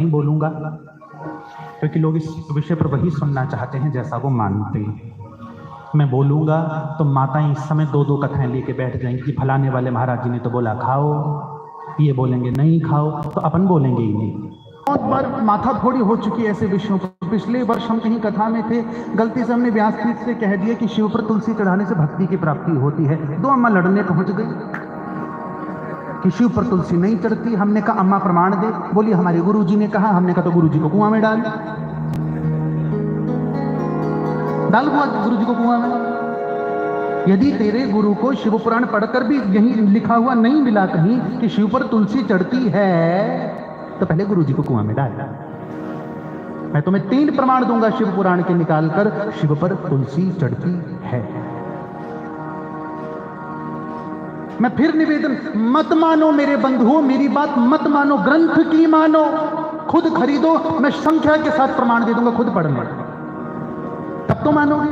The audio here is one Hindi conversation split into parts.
नहीं बोलूंगा क्योंकि लोग इस विषय पर वही सुनना चाहते हैं जैसा वो मानते हैं। मैं बोलूंगा तो माताएं इस समय दो दो कथाएं लेके बैठ जाएंगी कि फलाने वाले महाराज जी ने तो बोला खाओ, ये बोलेंगे नहीं खाओ, तो अपन बोलेंगे ही नहीं। बहुत बार माथा फोड़ी हो चुकी है ऐसे विषयों पर। पिछले वर्ष हम कहीं कथा में थे, गलती से हमने व्यासपीठ से कह दिया कि शिव पर तुलसी चढ़ाने से भक्ति की प्राप्ति होती है। दो अम्मा लड़ने पहुंच गई कि शिव पर तुलसी नहीं चढ़ती। हमने कहा अम्मा प्रमाण दे, बोली हमारे गुरुजी ने कहा। हमने कहा तो गुरुजी को कुआं में डाल गुरुजी को कुआं में। यदि तेरे गुरु को शिव पुराण पढ़कर भी यही लिखा हुआ नहीं मिला कहीं कि शिव पर तुलसी चढ़ती है, तो पहले गुरुजी को कुआं में डाल। मैं तुम्हें 3 प्रमाण दूंगा शिव पुराण के निकालकर, शिव पर तुलसी चढ़ती है। मैं फिर निवेदन, मत मानो मेरे बंधुओं, मेरी बात मत मानो, ग्रंथ की मानो, खुद खरीदो। मैं संख्या के साथ प्रमाण दे दूंगा, खुद पढ़ना, तब तो मानोगे।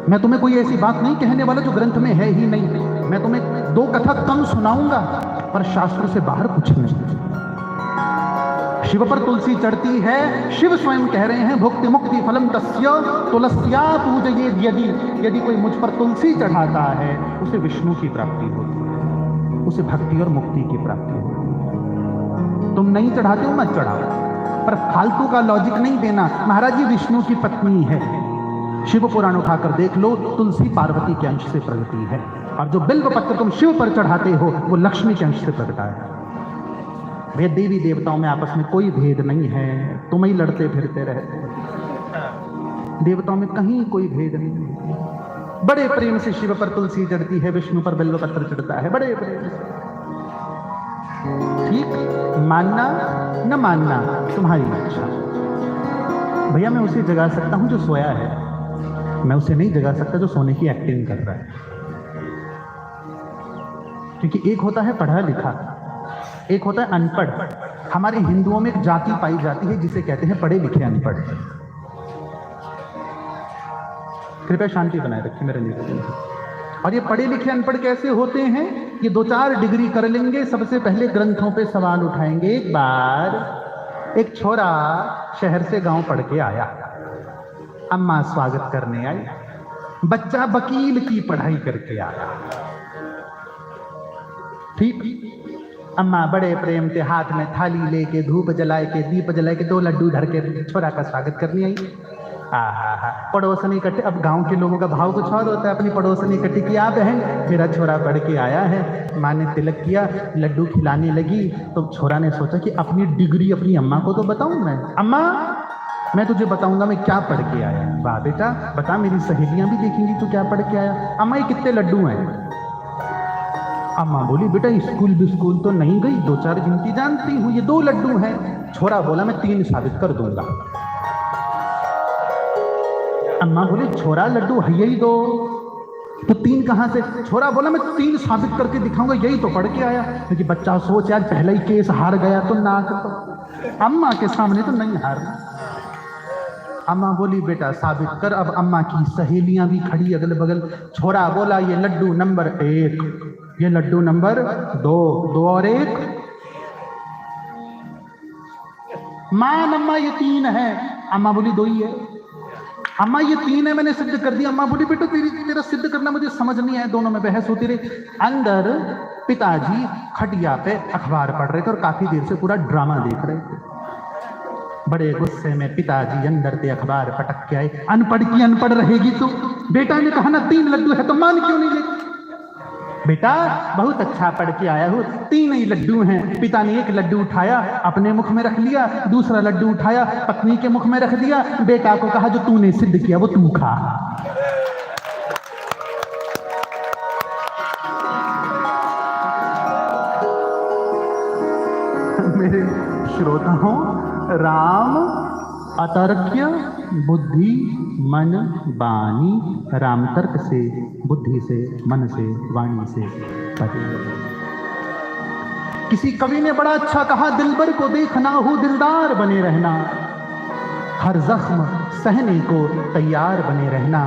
मैं तुम्हें कोई ऐसी बात नहीं कहने वाला जो ग्रंथ में है ही नहीं। मैं तुम्हें 2 कथा कम सुनाऊंगा, पर शास्त्र से बाहर कुछ नहीं। शिव पर तुलसी चढ़ती है, शिव स्वयं कह रहे हैं भुक्ति मुक्ति फलम तस्य तुलस्या पूजयेद। यदि कोई मुझ पर तुलसी चढ़ाता है उसे विष्णु की प्राप्ति होती है, उसे भक्ति और मुक्ति की प्राप्ति होती है। तुम नहीं चढ़ाते हो मत चढ़ाओ, पर फालतू का लॉजिक नहीं देना। महाराज जी विष्णु की पत्नी है, शिव पुराण उठाकर देख लो, तुलसी पार्वती के अंश से प्रगति है, और जो बिल्व पत्र तुम शिव पर चढ़ाते हो वो लक्ष्मी के अंश से प्रगटा है। वे देवी देवताओं में आपस में कोई भेद नहीं है, तुम ही लड़ते फिरते रहते। देवताओं में कहीं कोई भेद नहीं है। बड़े प्रेम से शिव पर तुलसी चढ़ती है, विष्णु पर बिल्व पत्र चढ़ता है, बड़े प्रेम से। ठीक, मानना न मानना तुम्हारी इच्छा। भैया मैं उसे जगा सकता हूं जो सोया है, मैं उसे नहीं जगा सकता जो सोने की एक्टिंग कर रहा है। क्योंकि एक होता है पढ़ा लिखा, एक होता है अनपढ़। हमारे हिंदुओं में एक जाति पाई जाती है जिसे कहते हैं पढ़े लिखे अनपढ़। कृपया शांति बनाए रखिए मेरे लिए। और ये पढ़े लिखे अनपढ़ कैसे होते हैं? ये 2-4 डिग्री कर लेंगे, सबसे पहले ग्रंथों पे सवाल उठाएंगे। एक बार एक छोरा शहर से गांव पढ़ के आया, अम्मा स्वागत करने आई, बच्चा वकील की पढ़ाई करके आया। ठीक, अम्मा बड़े प्रेम से हाथ में थाली लेके, धूप जलाए के, दीप जलाए के, 2 लड्डू धर के छोरा का स्वागत करने आई। आहा, पड़ोसनी इकट्ठे। अब गांव के लोगों का भाव कुछ और होता है। अपनी पड़ोसनी इकट्ठी किया, बहन मेरा छोरा पढ़ के आया है। माँ ने तिलक किया, लड्डू खिलाने लगी, तो छोरा ने सोचा कि अपनी डिग्री अपनी अम्मा को तो बताऊं मैं। अम्मा मैं तुझे बताऊंगा मैं क्या पढ़ के आया। वाह बेटा बता, मेरी सहेलियां भी देखेंगी तू क्या पढ़ के आया। अम्मा ये कितने लड्डू हैं? अम्मा बोली बेटा स्कूल बिस्कूल तो नहीं गई, 2-4 गिनती जानती हूँ, ये 2 लड्डू हैं। छोरा बोला मैं 3 साबित कर दूंगा। अम्मा बोली छोरा लड्डू है यही 2, तो 3 कहां से? छोरा बोला मैं 3 साबित करके दिखाऊंगा, यही तो पढ़ के आया। क्योंकि बच्चा सोच यार पहला ही केस हार गया तो नाक तो अम्मा के सामने तो नहीं हारना। अम्मा बोली बेटा साबित कर। अब अम्मा की सहेलियां भी खड़ी अगल बगल। छोरा बोला ये लड्डू नंबर 1, ये लड्डू नंबर 2, 2 और 1। मान अम्मा ये 3 है। अम्मा बोली 2 ही है। अम्मा ये 3 है, मैंने सिद्ध कर दिया। अम्मा बोली बेटा तेरा सिद्ध करना मुझे समझ नहीं आया। दोनों में बहस होती रही। अंदर पिताजी खटिया पे अखबार पढ़ रहे थे और काफी देर से पूरा ड्रामा देख रहे थे। बड़े गुस्से में पिताजी अंदर से अखबार पटक के आए। अनपढ़ की अनपढ़ रहेगी तू। बेटा ने कहा ना 3 लड्डू है, तो मान क्यों नहीं लेती? बेटा बहुत अच्छा पढ़ के आया हूं, 3 ही लड्डू हैं। पिता ने 1 लड्डू उठाया, अपने मुख में रख लिया, दूसरा लड्डू उठाया, पत्नी के मुख में रख दिया। बेटा को कहा जो तूने सिद्ध किया वो तू खा। मेरे श्रोताओं, राम अतर्क्य बुद्धि मन वाणी, राम तर्क से, बुद्धि से, मन से, वाणी से परे। किसी कवि ने बड़ा अच्छा कहा, दिलबर को देखना हो दिलदार बने रहना, हर जख्म सहने को तैयार बने रहना।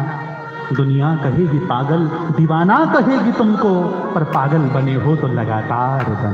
दुनिया कहेगी पागल, दीवाना कहेगी तुमको, पर पागल बने हो तो लगातार बने।